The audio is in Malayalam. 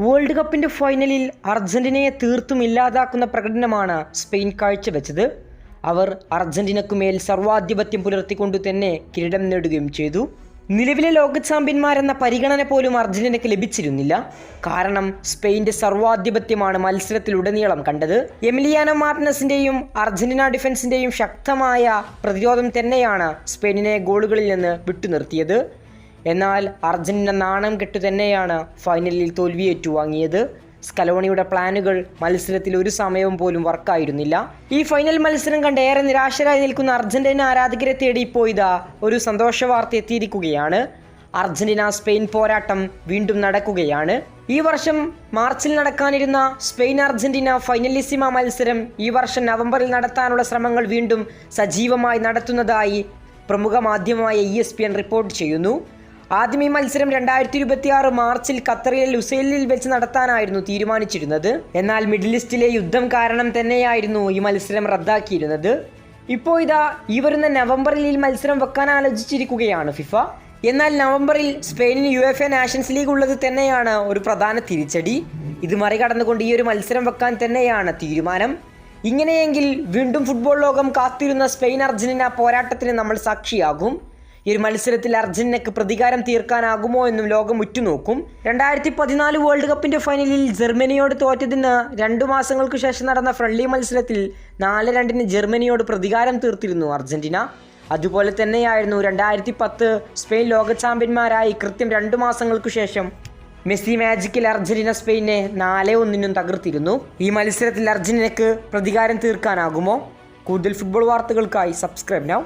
വേൾഡ് കപ്പിൻ്റെ ഫൈനലിൽ അർജന്റീനയെ തീർത്തും ഇല്ലാതാക്കുന്ന പ്രകടനമാണ് സ്പെയിൻ കാഴ്ചവെച്ചത്. അവർ അർജന്റീനക്കുമേൽ സർവാധിപത്യം പുലർത്തിക്കൊണ്ടു തന്നെ കിരീടം നേടുകയും ചെയ്തു. നിലവിലെ ലോക ചാമ്പ്യന്മാരെന്ന പരിഗണന പോലും അർജന്റീനയ്ക്ക് ലഭിച്ചിരുന്നില്ല. കാരണം സ്പെയിൻ്റെ സർവാധിപത്യമാണ് മത്സരത്തിലുടനീളം കണ്ടത്. എമിലിയാനോ മാർട്ടിനസിൻ്റെയും അർജന്റീന ഡിഫൻസിൻ്റെയും ശക്തമായ പ്രതിരോധം തന്നെയാണ് സ്പെയിനിനെ ഗോളുകളിൽ നിന്ന് വിട്ടുനിർത്തിയത്. എന്നാൽ അർജന്റീന നാണം കെട്ടു തന്നെയാണ് ഫൈനലിൽ തോൽവി ഏറ്റുവാങ്ങിയത്. സ്കലോണിയുടെ പ്ലാനുകൾ മത്സരത്തിൽ ഒരു സമയവും പോലും വർക്കായിരുന്നില്ല. ഈ ഫൈനൽ മത്സരം കണ്ട് ഏറെ നിരാശരായി നിൽക്കുന്ന അർജന്റീന ആരാധകരെ തേടി ഇപ്പോൾ ഇതാ ഒരു സന്തോഷ വാർത്ത എത്തിയിരിക്കുകയാണ്. അർജന്റീന സ്പെയിൻ പോരാട്ടം വീണ്ടും നടക്കുകയാണ്. ഈ വർഷം മാർച്ചിൽ നടക്കാനിരുന്ന സ്പെയിൻ അർജന്റീന ഫൈനലിസിമ മത്സരം ഈ വർഷം നവംബറിൽ നടത്താനുള്ള ശ്രമങ്ങൾ വീണ്ടും സജീവമായി നടത്തുന്നതായി പ്രമുഖ മാധ്യമമായ ESPN റിപ്പോർട്ട് ചെയ്യുന്നു. ആദ്യം ഈ മത്സരം 2026 മാർച്ചിൽ ഖത്തറിലെ ലുസൈലിൽ വെച്ച് നടത്താനായിരുന്നു തീരുമാനിച്ചിരുന്നത്. എന്നാൽ മിഡിൽ ഈസ്റ്റിലെ യുദ്ധം കാരണം തന്നെയായിരുന്നു ഈ മത്സരം റദ്ദാക്കിയിരുന്നത്. ഇപ്പോൾ ഇതാ ഈ വരുന്ന നവംബറിൽ ഈ മത്സരം വെക്കാൻ ആലോചിച്ചിരിക്കുകയാണ് ഫിഫ. എന്നാൽ നവംബറിൽ സ്പെയിനിന് UEFA നാഷൻസ് ലീഗ് ഉള്ളത് തന്നെയാണ് ഒരു പ്രധാന തിരിച്ചടി. ഇത് മറികടന്നുകൊണ്ട് ഈ ഒരു മത്സരം വെക്കാൻ തന്നെയാണ് തീരുമാനം. ഇങ്ങനെയെങ്കിൽ വീണ്ടും ഫുട്ബോൾ ലോകം കാത്തിരുന്ന സ്പെയിൻ അർജന്റീന പോരാട്ടത്തിന് നമ്മൾ സാക്ഷിയാകും. ഈ ഒരു മത്സരത്തിൽ അർജന്റീനയ്ക്ക് പ്രതികാരം തീർക്കാനാകുമോ എന്നും ലോകം ഉറ്റുനോക്കും. 2014 വേൾഡ് കപ്പിൻ്റെ ഫൈനലിൽ ജർമ്മനിയോട് തോറ്റതിന് 2 മാസങ്ങൾക്ക് ശേഷം നടന്ന ഫ്രണ്ട്ലി മത്സരത്തിൽ 4-2 ജർമ്മനിയോട് പ്രതികാരം തീർത്തിരുന്നു അർജന്റീന. അതുപോലെ തന്നെയായിരുന്നു 2010 സ്പെയിൻ ലോക ചാമ്പ്യന്മാരായി കൃത്യം 2 മാസങ്ങൾക്ക് ശേഷം മെസ്സി മാജിക്കിൽ അർജന്റീന സ്പെയിനെ 4-1 തകർത്തിരുന്നു. ഈ മത്സരത്തിൽ അർജന്റീനയ്ക്ക് പ്രതികാരം തീർക്കാനാകുമോ? കൂടുതൽ ഫുട്ബോൾ വാർത്തകൾക്കായി സബ്സ്ക്രൈബ് നൗ.